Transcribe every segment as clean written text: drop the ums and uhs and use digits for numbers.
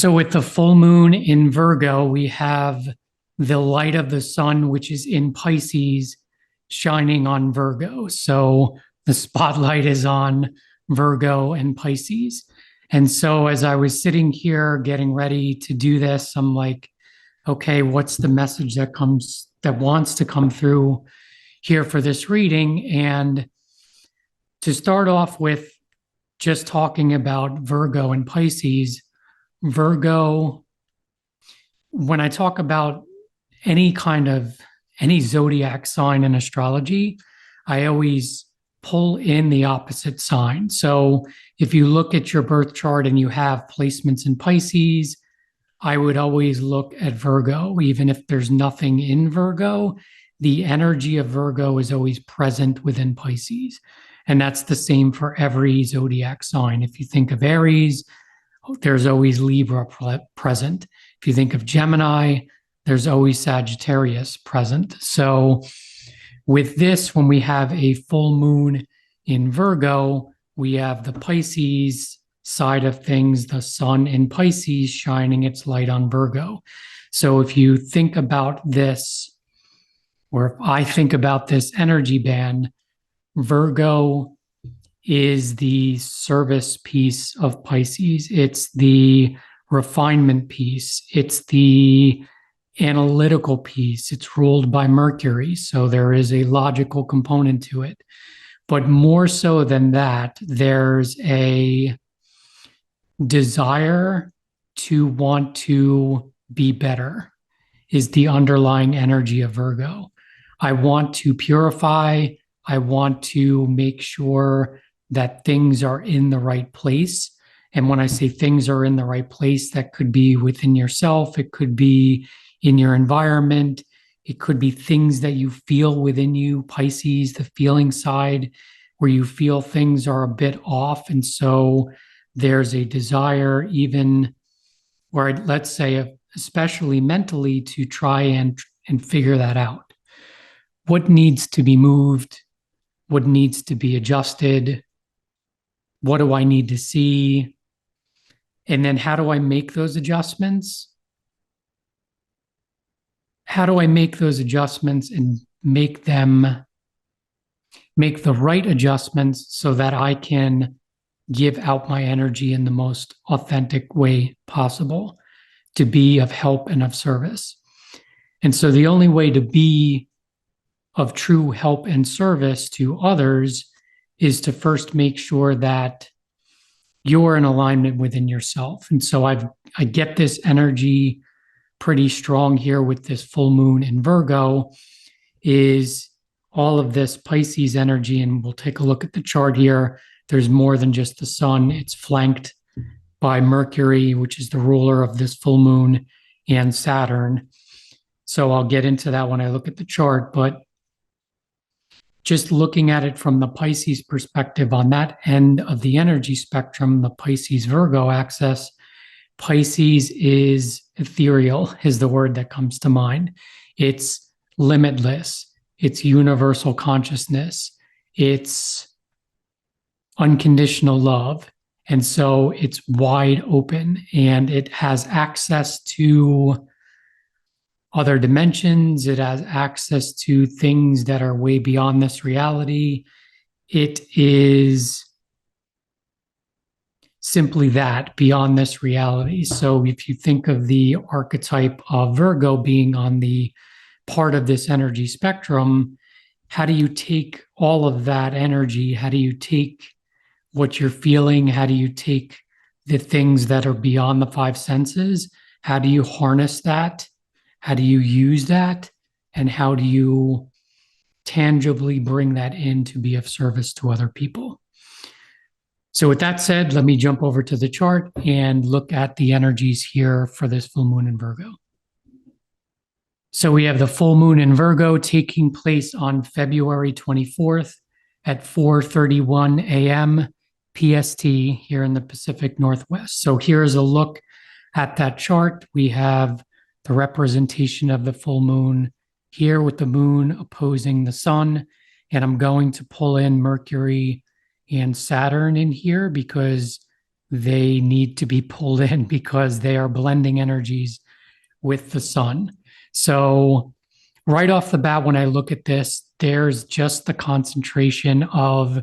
So with the full moon in Virgo, we have the light of the sun, which is in Pisces, shining on Virgo. So the spotlight is on Virgo and Pisces. And so as I was sitting here getting ready to do this, I'm like, okay, what's the message that wants to come through here for this reading? And to start off with just talking about Virgo and Pisces, Virgo, when I talk about any zodiac sign in astrology, I always pull in the opposite sign. So if you look at your birth chart and you have placements in Pisces, I would always look at Virgo. Even if there's nothing in Virgo, the energy of Virgo is always present within Pisces. And that's the same for every zodiac sign. If you think of Aries, there's always Libra present. If you think of Gemini, there's always Sagittarius present. So with this, when we have a full moon in Virgo, we have the Pisces side of things, the sun in Pisces shining its light on Virgo. So if you think about this, or if I think about this energy band, Virgo is the service piece of Pisces. It's the refinement piece. It's the analytical piece. It's ruled by Mercury. So there is a logical component to it. But more so than that, there's a desire to want to be better, is the underlying energy of Virgo. I want to purify. I want to make sure that things are in the right place. And when I say things are in the right place, that could be within yourself. It could be in your environment. It could be things that you feel within you, Pisces, the feeling side, where you feel things are a bit off. And so there's a desire, even, or let's say, especially mentally, to try and figure that out. What needs to be moved? What needs to be adjusted? What do I need to see? And then how do I make those adjustments? How do I make those adjustments and make the right adjustments so that I can give out my energy in the most authentic way possible to be of help and of service? And so the only way to be of true help and service to others is to first make sure that you're in alignment within yourself. And so I get this energy pretty strong here with this full moon in Virgo, is all of this Pisces energy. And we'll take a look at the chart here. There's more than just the sun. It's flanked by Mercury, which is the ruler of this full moon, and Saturn. So I'll get into that when I look at the chart. But just looking at it from the Pisces perspective on that end of the energy spectrum, the Pisces-Virgo axis, Pisces is ethereal, is the word that comes to mind. It's limitless. It's universal consciousness. It's unconditional love. And so it's wide open and it has access to other dimensions. It has access to things that are way beyond this reality. It is simply that, beyond this reality. So if you think of the archetype of Virgo being on the part of this energy spectrum, how do you take all of that energy? How do you take what you're feeling? How do you take the things that are beyond the five senses? How do you harness that? How do you use that? And how do you tangibly bring that in to be of service to other people? So with that said, let me jump over to the chart and look at the energies here for this full moon in Virgo. So we have the full moon in Virgo taking place on February 24th at 4:31 a.m. PST here in the Pacific Northwest. So here's a look at that chart. We have the representation of the full moon here with the moon opposing the sun. And I'm going to pull in Mercury and Saturn in here because they need to be pulled in because they are blending energies with the sun. So, right off the bat, when I look at this, there's just the concentration of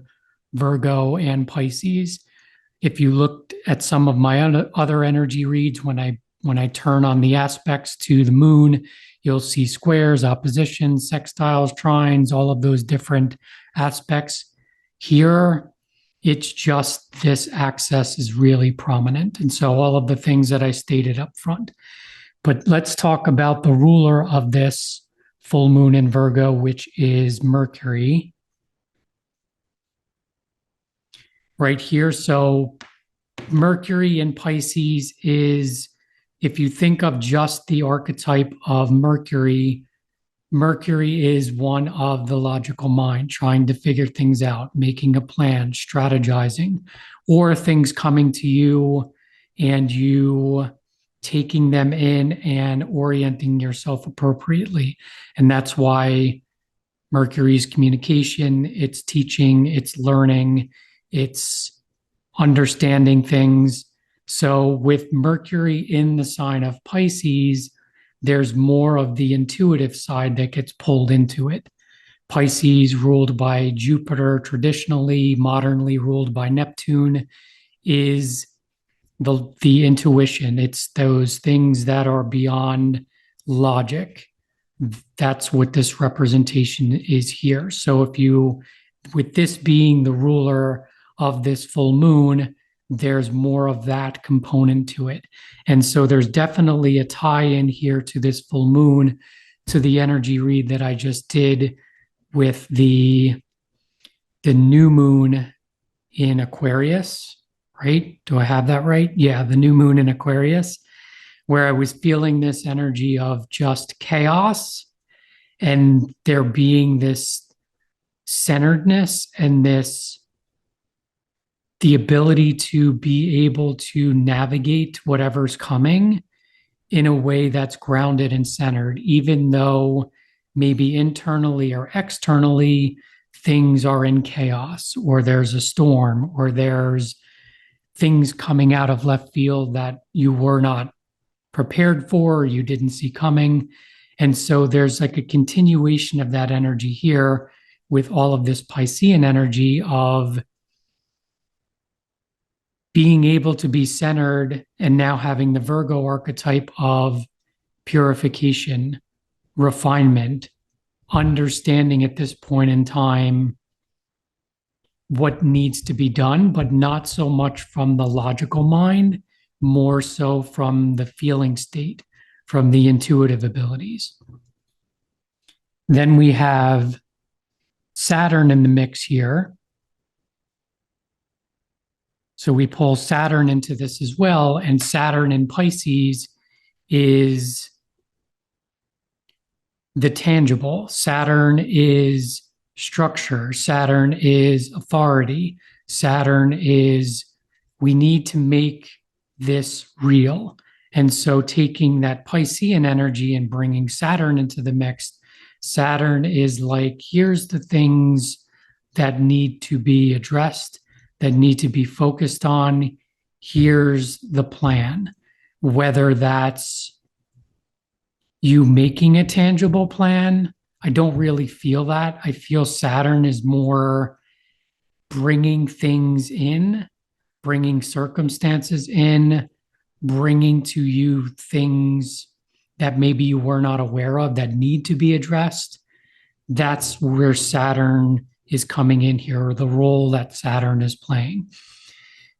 Virgo and Pisces. If you looked at some of my other energy reads, when I turn on the aspects to the moon, you'll see squares, oppositions, sextiles, trines, all of those different aspects. Here, it's just this axis is really prominent. And so all of the things that I stated up front. But let's talk about the ruler of this full moon in Virgo, which is Mercury right here. So Mercury in Pisces is, if you think of just the archetype of Mercury, Mercury is one of the logical mind, trying to figure things out, making a plan, strategizing, or things coming to you and you taking them in and orienting yourself appropriately. And that's why Mercury's communication, it's teaching, it's learning, it's understanding things. So with Mercury in the sign of Pisces, there's more of the intuitive side that gets pulled into it. Pisces, ruled by Jupiter, traditionally, modernly ruled by Neptune, is the intuition. It's those things that are beyond logic. That's what this representation is here. So if you, with this being the ruler of this full moon, there's more of that component to it. And so there's definitely a tie in here to this full moon, to the energy read that I just did with the new moon in Aquarius, right? Do I have that right? Yeah, the new moon in Aquarius, where I was feeling this energy of just chaos and there being this centeredness and the ability to be able to navigate whatever's coming in a way that's grounded and centered, even though maybe internally or externally things are in chaos, or there's a storm, or there's things coming out of left field that you were not prepared for, or you didn't see coming. And so there's like a continuation of that energy here with all of this Piscean energy of being able to be centered and now having the Virgo archetype of purification, refinement, understanding at this point in time what needs to be done, but not so much from the logical mind, more so from the feeling state, from the intuitive abilities. Then we have Saturn in the mix here. So we pull Saturn into this as well, and Saturn in Pisces is the tangible. Saturn is structure. Saturn is authority. Saturn is, we need to make this real. And so taking that Piscean energy and bringing Saturn into the mix, Saturn is like, here's the things that need to be addressed, that need to be focused on. Here's the plan, whether that's you making a tangible plan. I don't really feel that. I feel Saturn is more bringing things in, bringing circumstances in, bringing to you things that maybe you were not aware of that need to be addressed. That's where Saturn is coming in here, or the role that Saturn is playing.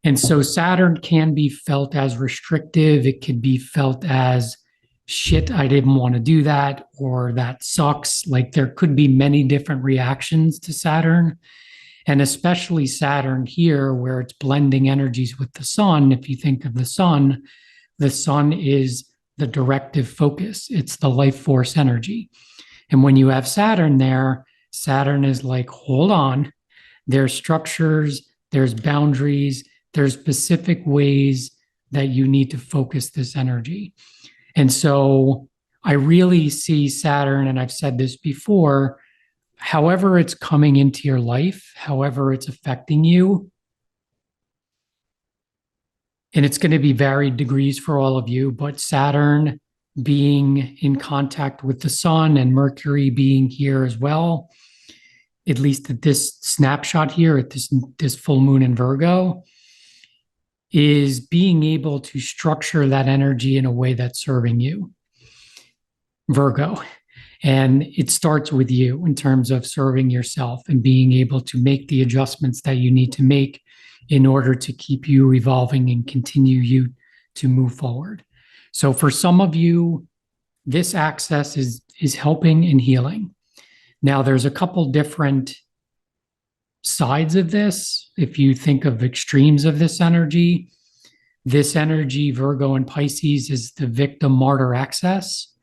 And so Saturn can be felt as restrictive. It could be felt as, shit, I didn't want to do that, or that sucks. Like there could be many different reactions to Saturn. And especially Saturn here, where it's blending energies with the sun. If you think of the sun is the directive focus. It's the life force energy. And when you have Saturn there, Saturn is like, hold on, there's structures, there's boundaries, there's specific ways that you need to focus this energy. And so I really see Saturn, and I've said this before, however it's coming into your life, however it's affecting you, and it's going to be varied degrees for all of you, but Saturn being in contact with the sun and Mercury being here as well, at least at this snapshot here, at this full moon in Virgo, is being able to structure that energy in a way that's serving you, Virgo. And it starts with you in terms of serving yourself and being able to make the adjustments that you need to make in order to keep you evolving and continue you to move forward. So for some of you, this access is helping and healing. Now, there's a couple different sides of this. If you think of extremes of this energy, Virgo and Pisces, is the victim martyr access,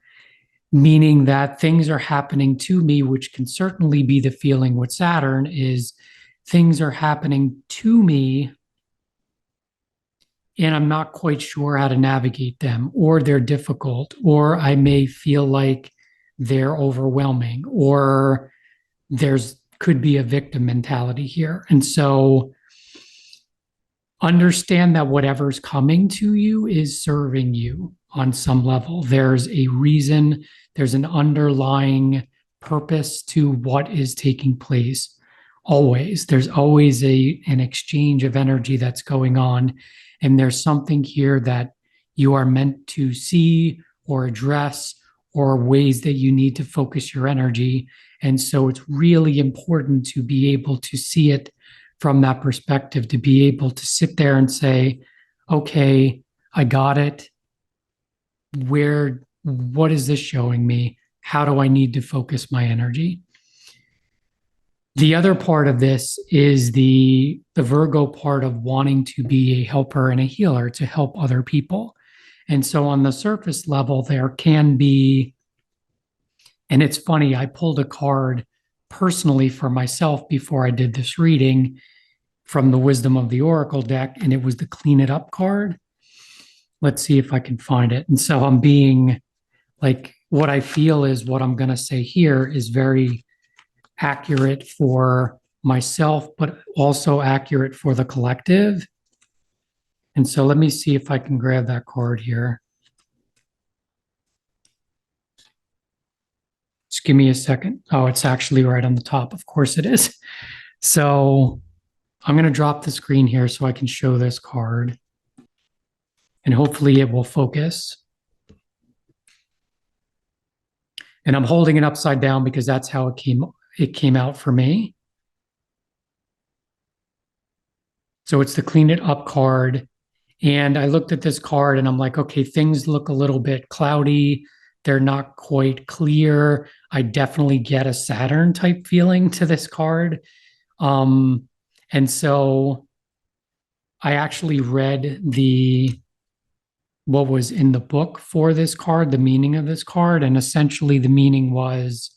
meaning that things are happening to me, which can certainly be the feeling with Saturn, is things are happening to me and I'm not quite sure how to navigate them, or they're difficult, or I may feel like they're overwhelming, or there's could be a victim mentality here. And so understand that whatever's coming to you is serving you on some level. There's a reason, there's an underlying purpose to what is taking place. Always. There's always an exchange of energy that's going on. And there's something here that you are meant to see or address, or ways that you need to focus your energy. And so it's really important to be able to see it from that perspective, to be able to sit there and say, okay, I got it. What is this showing me? How do I need to focus my energy? The other part of this is the Virgo part of wanting to be a helper and a healer to help other people. And so on the surface level, there can be, and it's funny, I pulled a card personally for myself before I did this reading from the Wisdom of the Oracle deck, and it was the Clean It Up card. Let's see if I can find it. And so I'm being like, what I feel is what I'm going to say here is very accurate for myself, but also accurate for the collective. And so let me see if I can grab that card here. Just give me a second. Oh, it's actually right on the top. Of course it is. So I'm going to drop the screen here so I can show this card. And hopefully it will focus. And I'm holding it upside down because that's how it came out for me. So it's the Clean It Up card. And I looked at this card and I'm like, okay, things look a little bit cloudy. They're not quite clear. I definitely get a Saturn type feeling to this card. And so I actually read what was in the book for this card, the meaning of this card. And essentially the meaning was,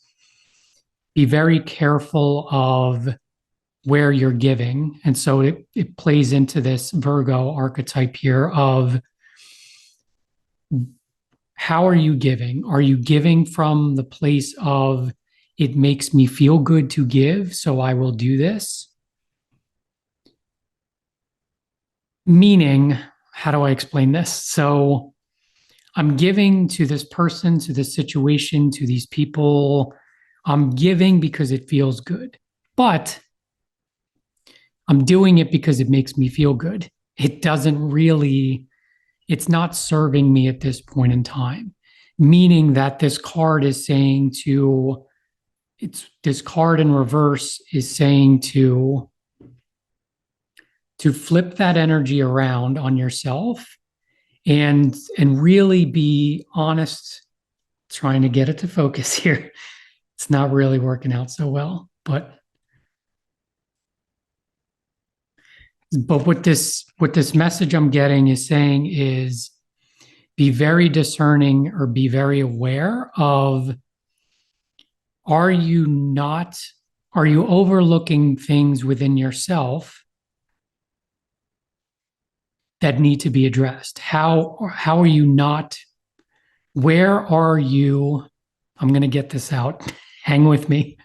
be very careful of where you're giving. And so it plays into this Virgo archetype here of, how are you giving? Are you giving from the place of, it makes me feel good to give, so I will do this? Meaning, how do I explain this? So I'm giving to this person, to this situation, to these people. I'm giving because it feels good, but I'm doing it because it makes me feel good. It doesn't really, it's not serving me at this point in time. Meaning that this card is saying to, this card in reverse is saying to flip that energy around on yourself and really be honest, trying to get it to focus here. It's not really working out so well, but what this message I'm getting is saying is, be very discerning or be very aware of, are you overlooking things within yourself that need to be addressed? How are you not, where are you, I'm going to get this out, hang with me.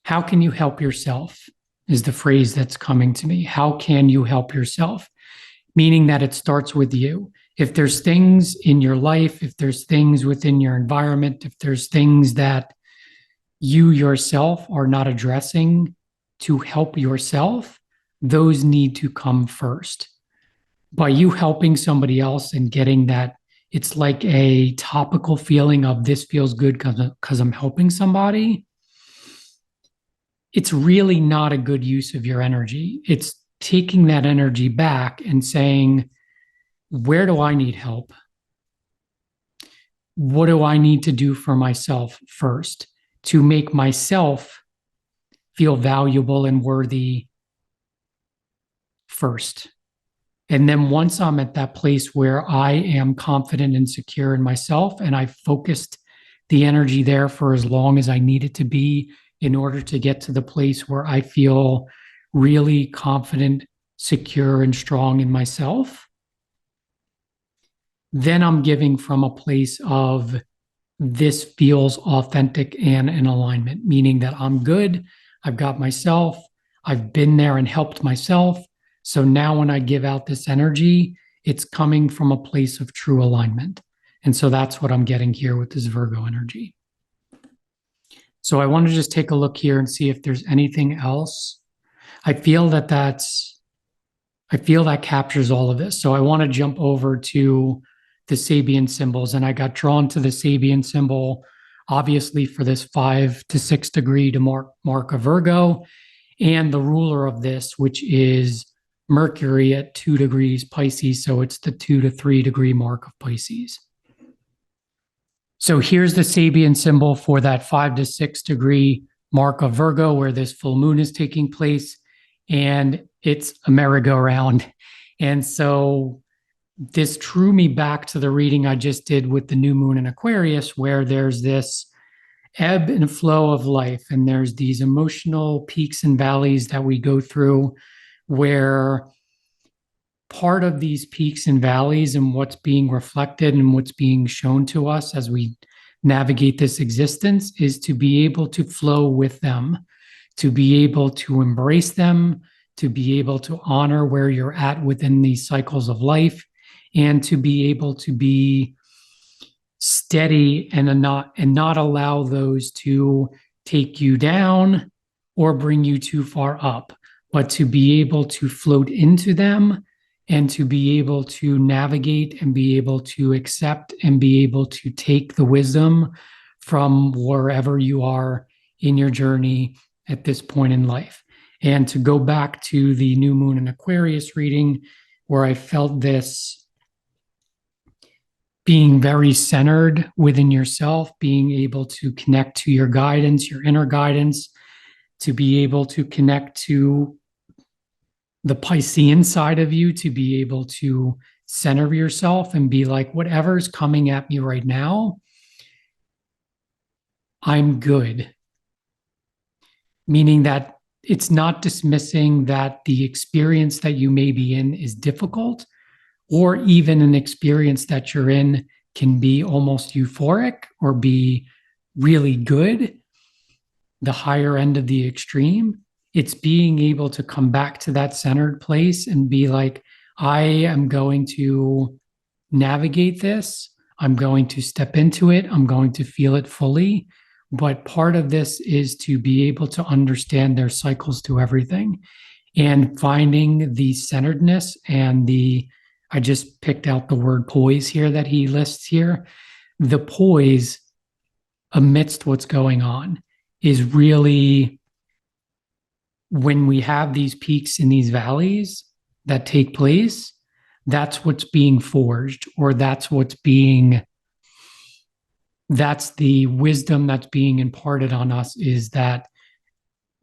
How can you help yourself is the phrase that's coming to me. How can you help yourself? Meaning that it starts with you. If there's things in your life, if there's things within your environment, if there's things that you yourself are not addressing to help yourself, those need to come first. By you helping somebody else and getting that, it's like a topical feeling of this feels good because I'm helping somebody. It's really not a good use of your energy. It's taking that energy back and saying, where do I need help? What do I need to do for myself first to make myself feel valuable and worthy first? And then once I'm at that place where I am confident and secure in myself, and I focused the energy there for as long as I need it to be in order to get to the place where I feel really confident, secure, and strong in myself, then I'm giving from a place of this feels authentic and in alignment, meaning that I'm good. I've got myself. I've been there and helped myself. So now when I give out this energy, it's coming from a place of true alignment. And so that's what I'm getting here with this Virgo energy. So I want to just take a look here and see if there's anything else. I feel that captures all of this. So I want to jump over to the Sabian symbols. And I got drawn to the Sabian symbol, obviously, for this 5 to 6 degree to mark a Virgo, and the ruler of this, which is Mercury at 2 degrees Pisces. So it's the 2 to 3 degree mark of Pisces. So here's the Sabian symbol for that 5 to 6 degree mark of Virgo, where this full moon is taking place, and it's a merry-go-round. And so this drew me back to the reading I just did with the new moon in Aquarius, where there's this ebb and flow of life, and there's these emotional peaks and valleys that we go through, where part of these peaks and valleys and what's being reflected and what's being shown to us as we navigate this existence is to be able to flow with them, to be able to embrace them, to be able to honor where you're at within these cycles of life, and to be able to be steady and not allow those to take you down or bring you too far up, but to be able to float into them and to be able to navigate and be able to accept and be able to take the wisdom from wherever you are in your journey at this point in life. And to go back to the new moon in Aquarius reading, where I felt this being very centered within yourself, being able to connect to your guidance, your inner guidance, to be able to connect to the Piscean side of you, to be able to center yourself and be like, whatever's coming at me right now, I'm good. Meaning that it's not dismissing that the experience that you may be in is difficult, or even an experience that you're in can be almost euphoric or be really good, the higher end of the extreme. It's being able to come back to that centered place and be like, I am going to navigate this. I'm going to step into it. I'm going to feel it fully. But part of this is to be able to understand their cycles to everything, and finding the centeredness and I just picked out the word poise here that he lists here. The poise amidst what's going on is really, when we have these peaks and these valleys that take place, that's what's being forged, or that's the wisdom that's being imparted on us, is that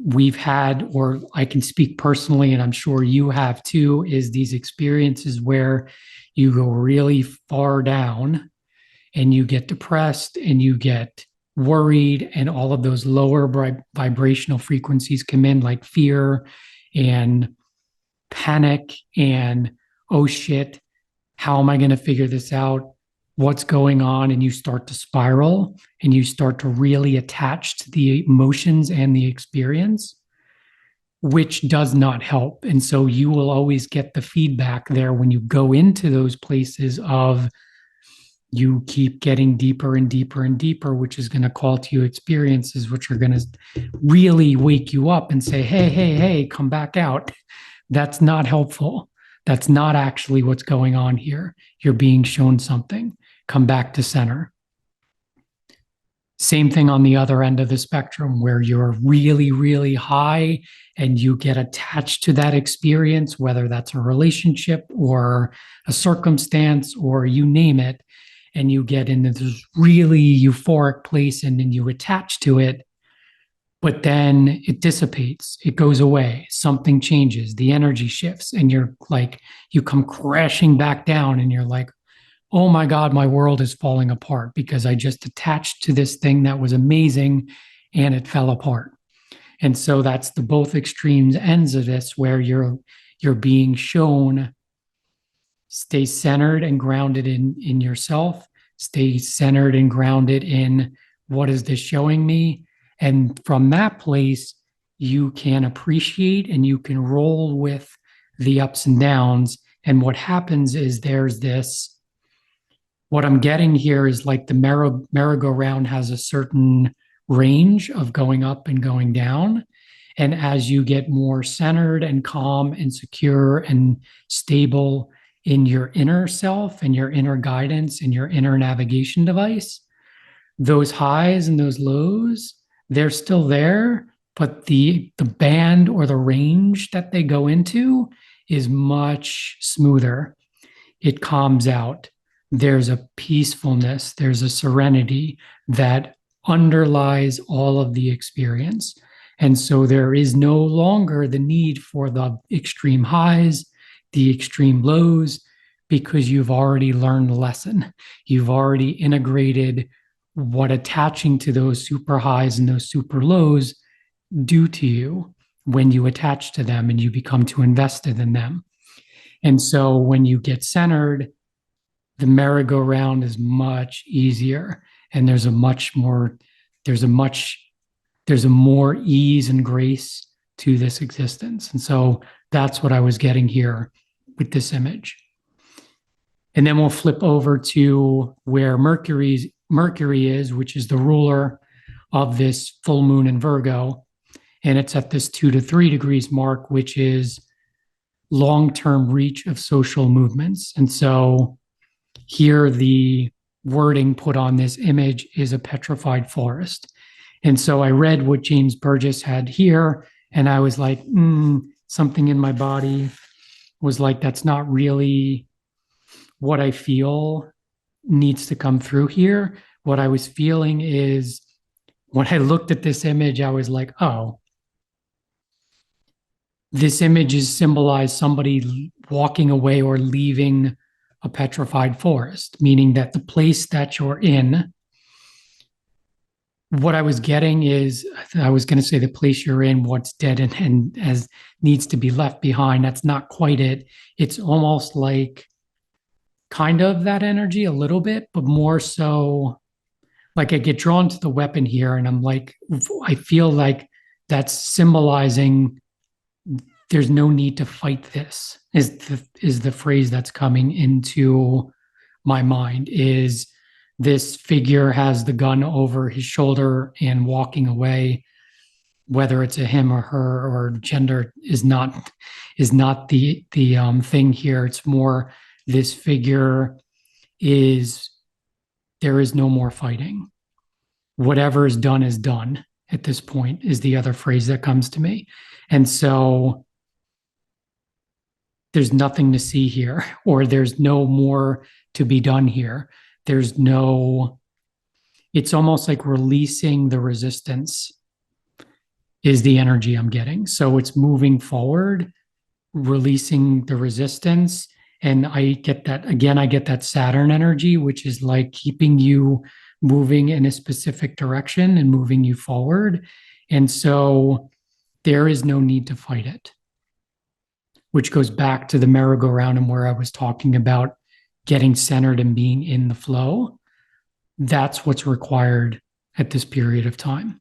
we've had, or I can speak personally, and I'm sure you have too, is these experiences where you go really far down and you get depressed and you get worried, and all of those lower vibrational frequencies come in, like fear and panic and, oh shit, how am I going to figure this out? What's going on? And you start to spiral and you start to really attach to the emotions and the experience. which does not help. And so you will always get the feedback there when you go into those places of you keep getting deeper and deeper and deeper, which is going to call to you experiences which are going to really wake you up and say, hey, hey, hey, come back out. That's not helpful. That's not actually what's going on here. You're being shown something. Come back to center. Same thing on the other end of the spectrum where you're really, really high and you get attached to that experience, whether that's a relationship or a circumstance or you name it, and you get into this really euphoric place and then you attach to it, but then it dissipates, it goes away, something changes, the energy shifts, and you're like, you come crashing back down and you're like, oh my God, my world is falling apart because I just attached to this thing that was amazing and it fell apart. And so that's the both extremes ends of this where you're being shown stay centered and grounded in yourself, stay centered and grounded in what is this showing me. And from that place, you can appreciate and you can roll with the ups and downs. And what happens is there's this, what I'm getting here is like the merry-go-round has a certain range of going up and going down. And as you get more centered and calm and secure and stable in your inner self and your inner guidance and your inner navigation device, those highs and those lows, they're still there, but the band or the range that they go into is much smoother. It calms out. There's a peacefulness, there's a serenity that underlies all of the experience. And so there is no longer the need for the extreme highs, the extreme lows, because you've already learned the lesson. You've already integrated what attaching to those super highs and those super lows do to you when you attach to them and you become too invested in them. And so when you get centered, the merry-go-round is much easier and there's a more ease and grace to this existence. And so that's what I was getting here with this image. And then we'll flip over to where Mercury is, which is the ruler of this full moon in Virgo. And it's at this 2 to 3 degrees mark, which is long-term reach of social movements. And so here the wording put on this image is a petrified forest. And so I read what James Burgess had here, and I was like, something in my body was like, that's not really what I feel needs to come through here. What I was feeling is when I looked at this image, I was like, oh, this image is symbolized somebody walking away or leaving a petrified forest, meaning that the place that you're in, what I was getting is, I was going to say the place you're in, what's dead and as needs to be left behind. That's not quite it. It's almost like kind of that energy a little bit, but more so like I get drawn to the weapon here and I'm like, I feel like that's symbolizing there's no need to fight this is the phrase that's coming into my mind. Is this figure has the gun over his shoulder and walking away, whether it's a him or her or gender is not the thing here. It's more this figure is, there is no more fighting. Whatever is done at this point is the other phrase that comes to me. And so there's nothing to see here, or there's no more to be done here. It's almost like releasing the resistance is the energy I'm getting. So it's moving forward, releasing the resistance. And I get that Saturn energy, which is like keeping you moving in a specific direction and moving you forward. And so there is no need to fight it, which goes back to the merry-go-round and where I was talking about getting centered and being in the flow. That's what's required at this period of time,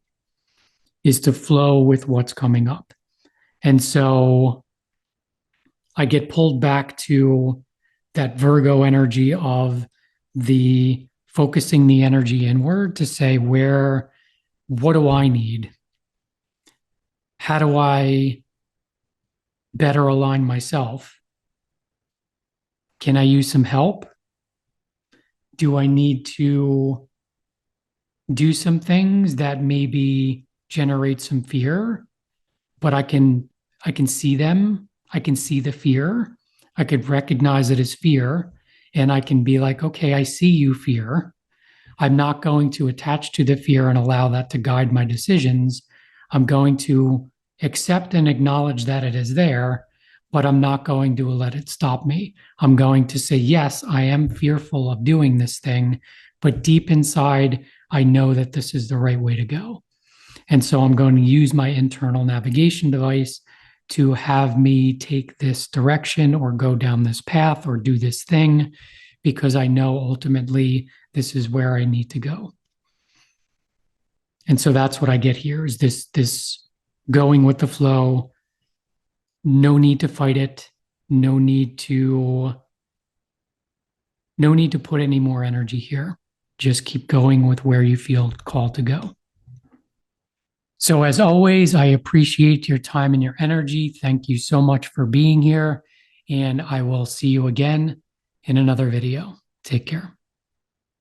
is to flow with what's coming up. And so I get pulled back to that Virgo energy of the focusing the energy inward to say, what do I need? How do I better align myself? Can I use some help? Do I need to do some things that maybe generate some fear, but I can see them. I can see the fear. I could recognize it as fear, and I can be like, okay, I see you, fear. I'm not going to attach to the fear and allow that to guide my decisions. I'm going to accept and acknowledge that it is there, but I'm not going to let it stop me. I'm going to say, yes, I am fearful of doing this thing, but deep inside, I know that this is the right way to go. And so I'm going to use my internal navigation device to have me take this direction or go down this path or do this thing because I know ultimately this is where I need to go. And so that's what I get here is this going with the flow. No need to fight it. No need to put any more energy here. Just keep going with where you feel called to go. So as always, I appreciate your time and your energy. Thank you so much for being here, and I will see you again in another video. Take care.